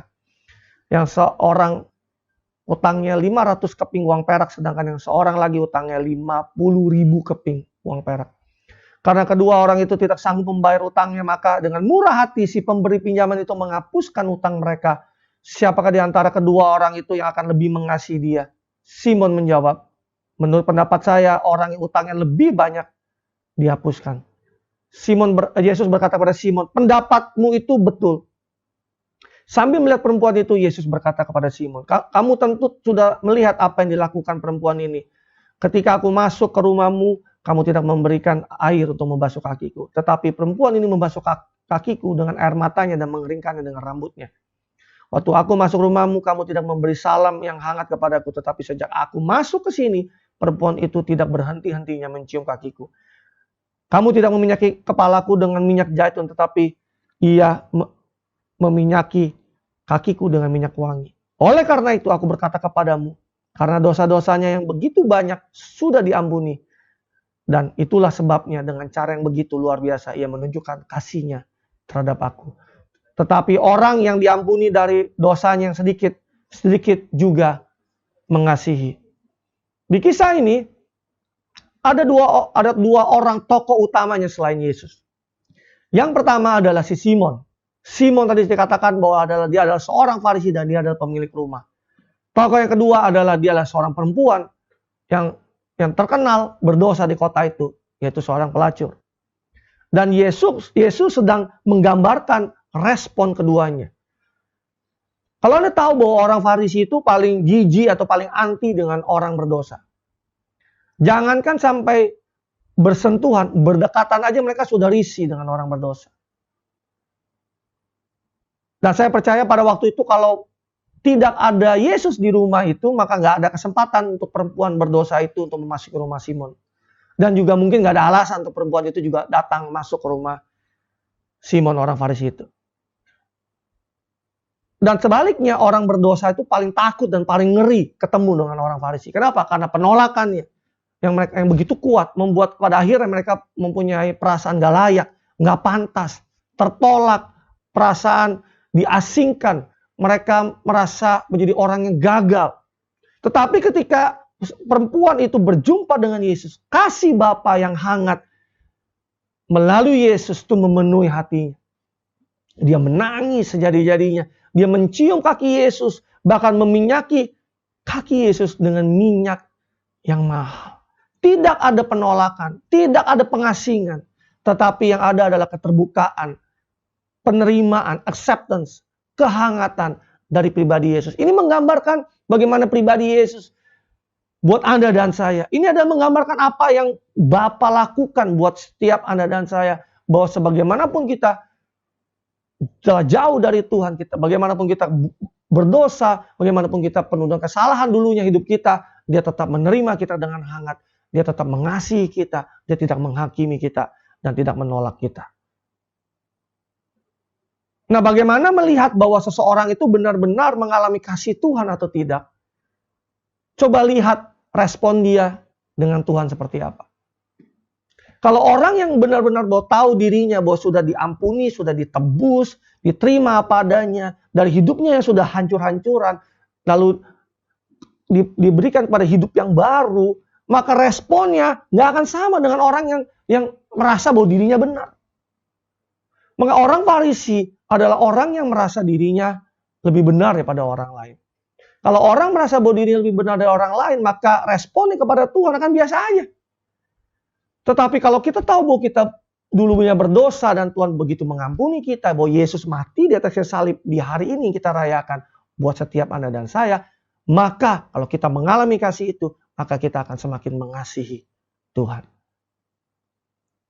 Yang seorang utangnya 500 keping uang perak, sedangkan yang seorang lagi utangnya 50.000 keping uang perak. Karena kedua orang itu tidak sanggup membayar utangnya, maka dengan murah hati si pemberi pinjaman itu menghapuskan utang mereka. Siapakah di antara kedua orang itu yang akan lebih mengasihi dia? Simon menjawab, Menurut pendapat saya, orang yang utangnya lebih banyak dihapuskan. Yesus berkata kepada Simon, pendapatmu itu betul. Sambil melihat perempuan itu, Yesus berkata kepada Simon, kamu tentu sudah melihat apa yang dilakukan perempuan ini. Ketika aku masuk ke rumahmu, kamu tidak memberikan air untuk membasuh kakiku. Tetapi perempuan ini membasuh kakiku dengan air matanya dan mengeringkannya dengan rambutnya. Waktu aku masuk rumahmu, kamu tidak memberi salam yang hangat kepadaku. Tetapi sejak aku masuk ke sini, perempuan itu tidak berhenti-hentinya mencium kakiku. Kamu tidak meminyaki kepalaku dengan minyak zaitun, tetapi ia meminyaki kakiku dengan minyak wangi. Oleh karena itu aku berkata kepadamu, karena dosa-dosanya yang begitu banyak sudah diampuni. Dan itulah sebabnya dengan cara yang begitu luar biasa ia menunjukkan kasihnya terhadap aku. Tetapi orang yang diampuni dari dosanya yang sedikit, sedikit juga mengasihi. Di kisah ini ada dua orang tokoh utamanya selain Yesus. Yang pertama adalah si Simon. Simon tadi dikatakan bahwa dia adalah seorang Farisi dan dia adalah pemilik rumah. Tokoh yang kedua adalah dia adalah seorang perempuan yang terkenal berdosa di kota itu, yaitu seorang pelacur. Dan Yesus sedang menggambarkan respon keduanya. Kalau Anda tahu bahwa orang Farisi itu paling jijik atau paling anti dengan orang berdosa. Jangankan sampai bersentuhan, berdekatan aja mereka sudah risih dengan orang berdosa. Dan saya percaya pada waktu itu kalau tidak ada Yesus di rumah itu, maka nggak ada kesempatan untuk perempuan berdosa itu untuk memasuki rumah Simon. Dan juga mungkin nggak ada alasan untuk perempuan itu juga datang masuk ke rumah Simon orang Farisi itu. Dan sebaliknya orang berdosa itu paling takut dan paling ngeri ketemu dengan orang Farisi. Kenapa? Karena penolakannya yang begitu kuat membuat pada akhirnya mereka mempunyai perasaan gak layak, gak pantas, tertolak, perasaan diasingkan. Mereka merasa menjadi orang yang gagal. Tetapi ketika perempuan itu berjumpa dengan Yesus, kasih Bapa yang hangat melalui Yesus itu memenuhi hatinya. Dia menangis sejadi-jadinya. Dia mencium kaki Yesus, bahkan meminyaki kaki Yesus dengan minyak yang mahal. Tidak ada penolakan, tidak ada pengasingan, tetapi yang ada adalah keterbukaan, penerimaan, acceptance, kehangatan dari pribadi Yesus. Ini menggambarkan bagaimana pribadi Yesus buat Anda dan saya. Ini adalah menggambarkan apa yang Bapa lakukan buat setiap Anda dan saya. Bahwa sebagaimanapun kita telah jauh dari Tuhan kita, bagaimanapun kita berdosa, bagaimanapun kita penuh dengan kesalahan dulunya hidup kita, dia tetap menerima kita dengan hangat. Dia tetap mengasihi kita, dia tidak menghakimi kita, dan tidak menolak kita. Nah, bagaimana melihat bahwa seseorang itu benar-benar mengalami kasih Tuhan atau tidak? Coba lihat respon dia dengan Tuhan seperti apa. Kalau orang yang benar-benar tahu dirinya bahwa sudah diampuni, sudah ditebus, diterima apa adanya, dari hidupnya yang sudah hancur-hancuran, lalu diberikan pada hidup yang baru, maka responnya nggak akan sama dengan orang yang merasa bahwa dirinya benar. Maka orang Farisi adalah orang yang merasa dirinya lebih benar daripada orang lain. Kalau orang merasa bahwa dirinya lebih benar dari orang lain, maka responnya kepada Tuhan akan biasa aja. Tetapi kalau kita tahu bahwa kita dulunya berdosa dan Tuhan begitu mengampuni kita, bahwa Yesus mati di atas kayu salib di hari ini kita rayakan buat setiap Anda dan saya, maka kalau kita mengalami kasih itu, maka kita akan semakin mengasihi Tuhan.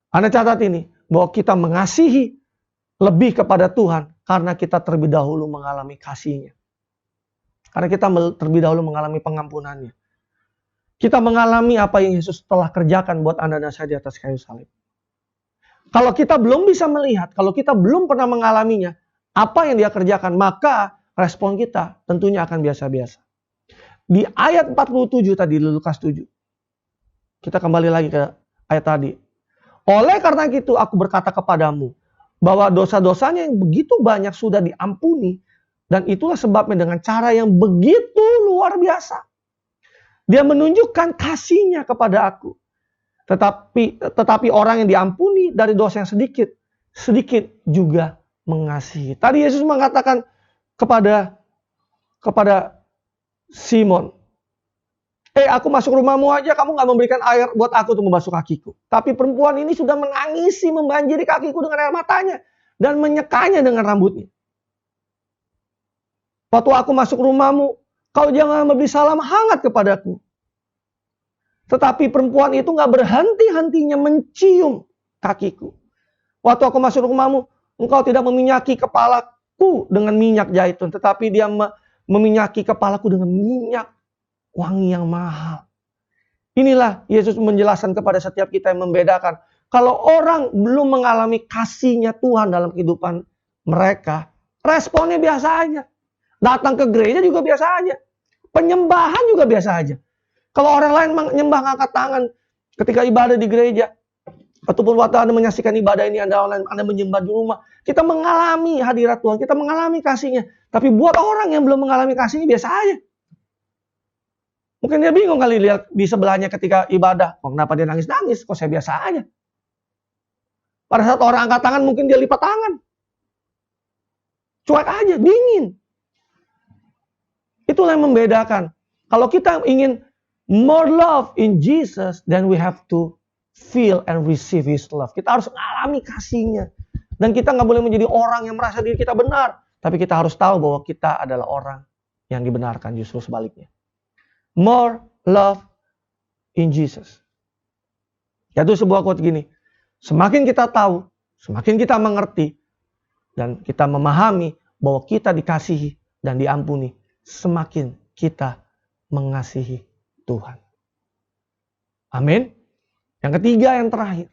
Anda catat ini, bahwa kita mengasihi lebih kepada Tuhan karena kita terlebih dahulu mengalami kasih-Nya. Karena kita terlebih dahulu mengalami pengampunannya. Kita mengalami apa yang Yesus telah kerjakan buat Anda dan saya di atas kayu salib. Kalau kita belum bisa melihat, kalau kita belum pernah mengalaminya, apa yang dia kerjakan, maka respon kita tentunya akan biasa-biasa. Di ayat 47 tadi, di Lukas 7. Kita kembali lagi ke ayat tadi. Oleh karena itu aku berkata kepadamu, bahwa dosa-dosanya yang begitu banyak sudah diampuni, dan itulah sebabnya dengan cara yang begitu luar biasa. Dia menunjukkan kasih-Nya kepada aku. Tetapi orang yang diampuni dari dosa yang sedikit, sedikit juga mengasihi. Tadi Yesus mengatakan kepada Simon, Aku masuk rumahmu aja, kamu nggak memberikan air buat aku untuk membasuh kakiku. Tapi perempuan ini sudah menangisi, membanjiri kakiku dengan air matanya. Dan menyekanya dengan rambutnya. Waktu aku masuk rumahmu, kau jangan memberi salam hangat kepadaku. Tetapi perempuan itu nggak berhenti-hentinya mencium kakiku. Waktu aku masuk rumahmu, engkau tidak meminyaki kepalaku dengan minyak zaitun. Tetapi dia meminyaki kepalaku dengan minyak wangi yang mahal. Inilah Yesus menjelaskan kepada setiap kita yang membedakan. Kalau orang belum mengalami kasih-Nya Tuhan dalam kehidupan mereka, responnya biasa aja. Datang ke gereja juga biasa aja. Penyembahan juga biasa aja. Kalau orang lain menyembah ngangkat tangan ketika ibadah di gereja, ataupun waktu Anda menyaksikan ibadah ini, Anda menyembah di rumah, kita mengalami hadirat Tuhan, kita mengalami kasih-Nya. Tapi buat orang yang belum mengalami kasih-Nya biasa aja. Mungkin dia bingung kali lihat di sebelahnya ketika ibadah. Oh, kenapa dia nangis-nangis? Kok saya biasa aja? Pada saat orang angkat tangan mungkin dia lipat tangan. Cuek aja, dingin. Itulah yang membedakan. Kalau kita ingin more love in Jesus, then we have to feel and receive His love. Kita harus mengalami kasih-Nya. Dan kita nggak boleh menjadi orang yang merasa diri kita benar. Tapi kita harus tahu bahwa kita adalah orang yang dibenarkan, justru sebaliknya. More love in Jesus. Yaitu sebuah quote gini. Semakin kita tahu, semakin kita mengerti, dan kita memahami bahwa kita dikasihi dan diampuni, semakin kita mengasihi Tuhan. Amin. Yang ketiga, yang terakhir.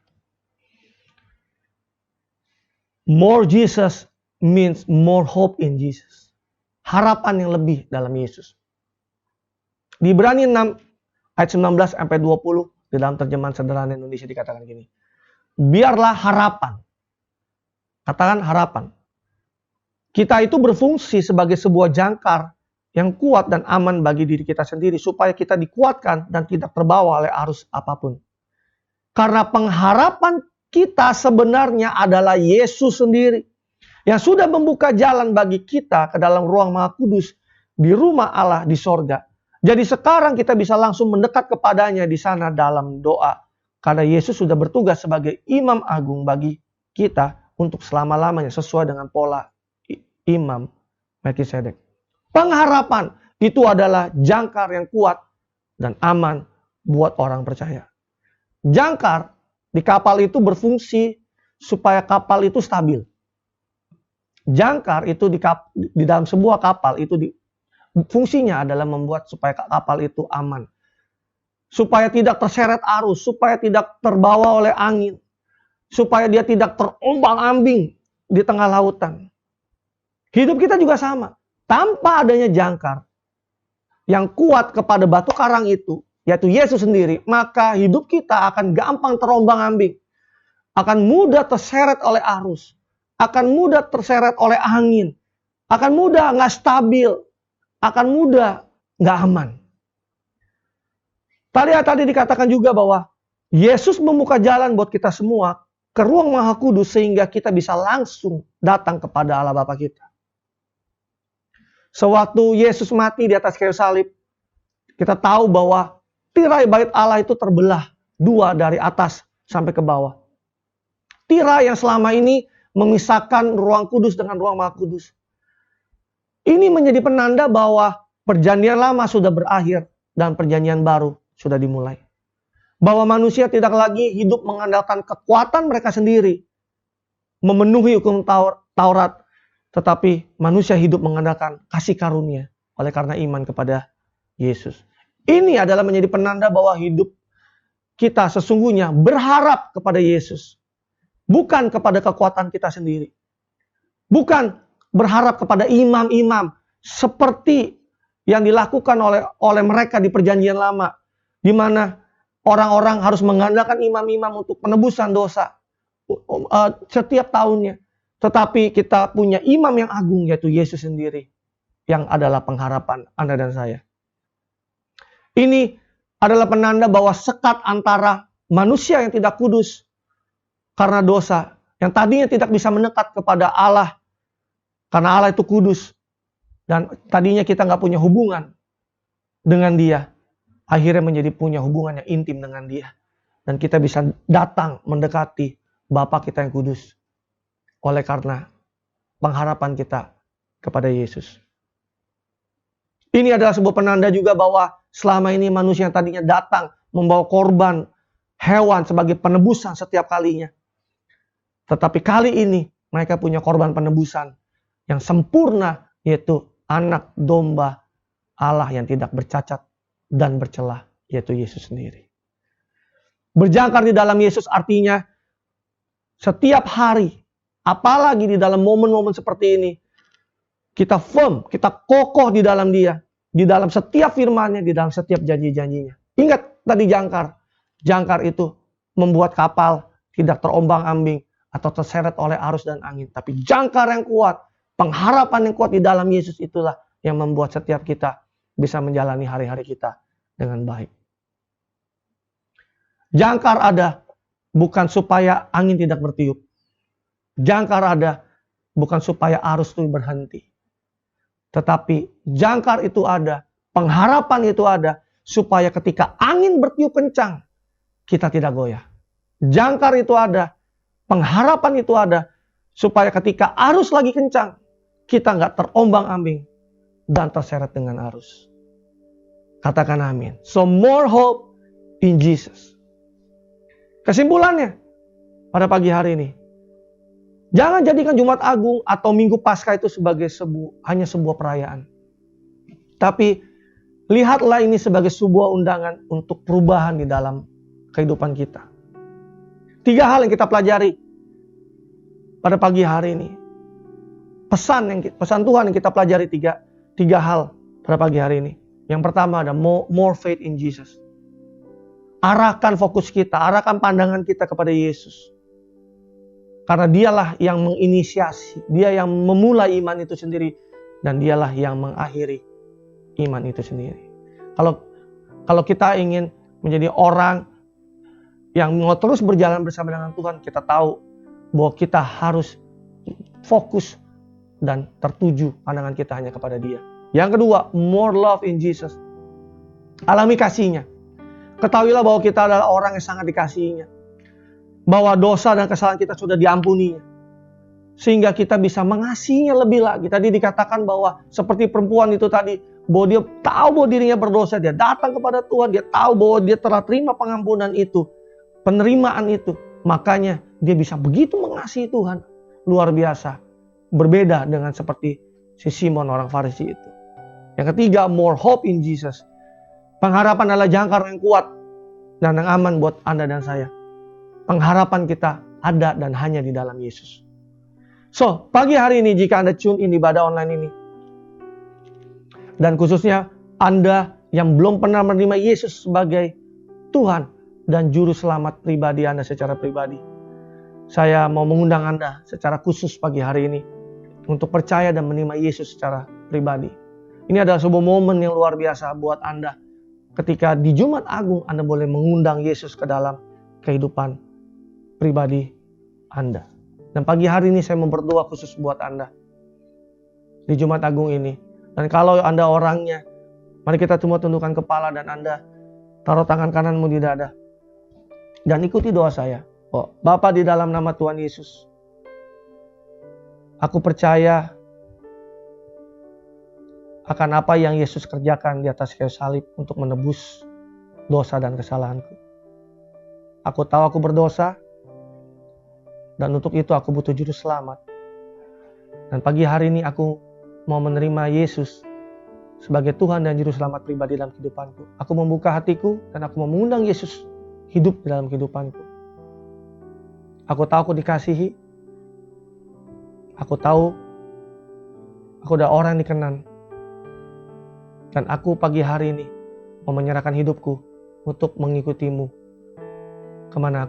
More Jesus means more hope in Jesus. Harapan yang lebih dalam Yesus. Di Ibrani 6 ayat 19 sampai 20 di dalam terjemahan sederhana Indonesia dikatakan gini. Biarlah harapan. Katakan harapan. Kita itu berfungsi sebagai sebuah jangkar yang kuat dan aman bagi diri kita sendiri supaya kita dikuatkan dan tidak terbawa oleh arus apapun. Karena pengharapan kita sebenarnya adalah Yesus sendiri yang sudah membuka jalan bagi kita ke dalam ruang Maha Kudus di rumah Allah di sorga. Jadi sekarang kita bisa langsung mendekat kepadanya di sana dalam doa. Karena Yesus sudah bertugas sebagai imam agung bagi kita untuk selama-lamanya sesuai dengan pola imam Melkisedek. Pengharapan itu adalah jangkar yang kuat dan aman buat orang percaya. Jangkar di kapal itu berfungsi supaya kapal itu stabil. Jangkar itu di dalam sebuah kapal itu fungsinya adalah membuat supaya kapal itu aman. Supaya tidak terseret arus, supaya tidak terbawa oleh angin. Supaya dia tidak terombang-ambing di tengah lautan. Hidup kita juga sama. Tanpa adanya jangkar yang kuat kepada batu karang itu, yaitu Yesus sendiri, maka hidup kita akan gampang terombang-ambing. Akan mudah terseret oleh arus. Akan mudah terseret oleh angin. Akan mudah nggak stabil. Akan mudah nggak aman. Tadi dikatakan juga bahwa Yesus membuka jalan buat kita semua ke ruang Maha Kudus sehingga kita bisa langsung datang kepada Allah Bapa kita. Sewaktu Yesus mati di atas kayu salib, kita tahu bahwa tirai bait Allah itu terbelah dua dari atas sampai ke bawah. Tirai yang selama ini memisahkan ruang kudus dengan ruang Maha Kudus. Ini menjadi penanda bahwa perjanjian lama sudah berakhir dan perjanjian baru sudah dimulai. Bahwa manusia tidak lagi hidup mengandalkan kekuatan mereka sendiri, memenuhi hukum Taurat, tetapi manusia hidup mengandalkan kasih karunia oleh karena iman kepada Yesus. Ini adalah menjadi penanda bahwa hidup kita sesungguhnya berharap kepada Yesus. Bukan kepada kekuatan kita sendiri. Bukan berharap kepada imam-imam seperti yang dilakukan oleh mereka di perjanjian lama, di mana orang-orang harus mengandalkan imam-imam untuk penebusan dosa setiap tahunnya. Tetapi kita punya imam yang agung, yaitu Yesus sendiri, yang adalah pengharapan Anda dan saya. Ini adalah penanda bahwa sekat antara manusia yang tidak kudus karena dosa, yang tadinya tidak bisa mendekat kepada Allah karena Allah itu kudus, dan tadinya kita nggak punya hubungan dengan Dia, akhirnya menjadi punya hubungan yang intim dengan Dia. Dan kita bisa datang mendekati Bapa kita yang kudus. Oleh karena pengharapan kita kepada Yesus. Ini adalah sebuah penanda juga bahwa selama ini manusia yang tadinya datang membawa korban hewan sebagai penebusan setiap kalinya. Tetapi kali ini mereka punya korban penebusan yang sempurna, yaitu anak domba Allah yang tidak bercacat dan bercelah, yaitu Yesus sendiri. Berjangkar di dalam Yesus artinya setiap hari, apalagi di dalam momen-momen seperti ini, kita firm, kita kokoh di dalam Dia, di dalam setiap firman-Nya, di dalam setiap janji-janjinya. Ingat tadi jangkar. Jangkar itu membuat kapal tidak terombang-ambing atau terseret oleh arus dan angin. Tapi jangkar yang kuat, pengharapan yang kuat di dalam Yesus itulah yang membuat setiap kita bisa menjalani hari-hari kita dengan baik. Jangkar ada bukan supaya angin tidak bertiup. Jangkar ada bukan supaya arus itu berhenti. Tetapi jangkar itu ada, pengharapan itu ada, supaya ketika angin bertiup kencang, kita tidak goyah. Jangkar itu ada, pengharapan itu ada, supaya ketika arus lagi kencang, kita nggak terombang-ambing dan terseret dengan arus. Katakan amin. So more hope in Jesus. Kesimpulannya pada pagi hari ini, jangan jadikan Jumat Agung atau Minggu Paskah itu sebagai hanya sebuah perayaan. Tapi lihatlah ini sebagai sebuah undangan untuk perubahan di dalam kehidupan kita. 3 hal yang kita pelajari pada pagi hari ini. Pesan Tuhan yang kita pelajari tiga hal pada pagi hari ini. Yang pertama ada more faith in Jesus. Arahkan fokus kita, arahkan pandangan kita kepada Yesus. Karena dialah yang menginisiasi, dia yang memulai iman itu sendiri, dan dialah yang mengakhiri iman itu sendiri. Kalau kita ingin menjadi orang yang mau terus berjalan bersama dengan Tuhan, kita tahu bahwa kita harus fokus dan tertuju pandangan kita hanya kepada Dia. Yang kedua, more love in Jesus. Alami kasihnya. Ketahuilah bahwa kita adalah orang yang sangat dikasihinya. Bahwa dosa dan kesalahan kita sudah diampuninya. Sehingga kita bisa mengasihinya lebih lagi. Tadi dikatakan bahwa seperti perempuan itu tadi, bahwa dia tahu bahwa dirinya berdosa, dia datang kepada Tuhan, dia tahu bahwa dia telah terima pengampunan itu, penerimaan itu. Makanya dia bisa begitu mengasihi Tuhan. Luar biasa. Berbeda dengan seperti si Simon orang Farisi itu. Yang ketiga, more hope in Jesus. Pengharapan adalah jangkar yang kuat dan yang aman buat Anda dan saya. Pengharapan kita ada dan hanya di dalam Yesus. So, pagi hari ini jika Anda tune in di ibadah online ini, dan khususnya Anda yang belum pernah menerima Yesus sebagai Tuhan dan Juru Selamat pribadi Anda secara pribadi, saya mau mengundang Anda secara khusus pagi hari ini untuk percaya dan menerima Yesus secara pribadi. Ini adalah sebuah momen yang luar biasa buat Anda. Ketika di Jumat Agung Anda boleh mengundang Yesus ke dalam kehidupan pribadi Anda. Dan pagi hari ini saya mau berdoa khusus buat Anda di Jumat Agung ini. Dan kalau Anda orangnya, mari kita semua tundukkan kepala dan Anda taruh tangan kananmu di dada. Dan ikuti doa saya. Oh, Bapa, di dalam nama Tuhan Yesus, aku percaya akan apa yang Yesus kerjakan di atas kayu salib untuk menebus dosa dan kesalahanku. Aku tahu aku berdosa, dan untuk itu aku butuh juru selamat. Dan pagi hari ini aku mau menerima Yesus sebagai Tuhan dan juru selamat pribadi dalam kehidupanku. Aku membuka hatiku dan aku mau mengundang Yesus hidup di dalam kehidupanku. Aku tahu aku dikasihi. Aku tahu aku adalah orang yang dikenan. Dan aku pagi hari ini mau menyerahkan hidupku untuk mengikutimu kemana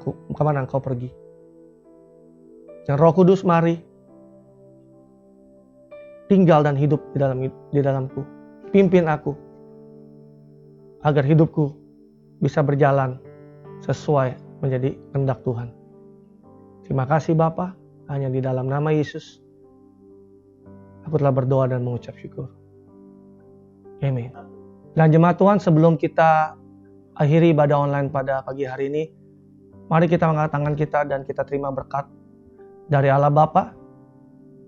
engkau pergi. Dan Roh Kudus mari tinggal dan hidup di dalamku. Pimpin aku agar hidupku bisa berjalan sesuai menjadi kehendak Tuhan. Terima kasih Bapa, hanya di dalam nama Yesus aku telah berdoa dan mengucap syukur. Amin. Dan jemaat Tuhan, sebelum kita akhiri ibadah online pada pagi hari ini. Mari kita mengangkat tangan kita dan kita terima berkat dari Allah Bapa,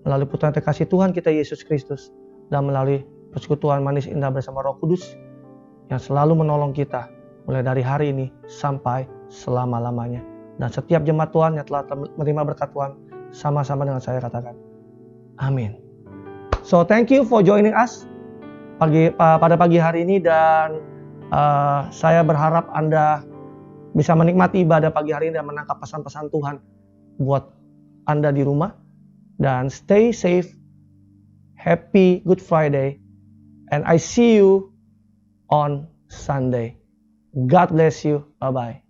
melalui putra terkasih Tuhan kita Yesus Kristus, dan melalui persekutuan manis indah bersama Roh Kudus yang selalu menolong kita mulai dari hari ini sampai selama-lamanya. Dan setiap jemaat Tuhan yang telah menerima berkat Tuhan, sama-sama dengan saya katakan, amin. So thank you for joining us pada pagi hari ini, dan saya berharap Anda bisa menikmati ibadah pagi hari ini dan menangkap pesan-pesan Tuhan buat Anda di rumah. Dan stay safe, happy Good Friday, and I see you on Sunday. God bless you, bye-bye.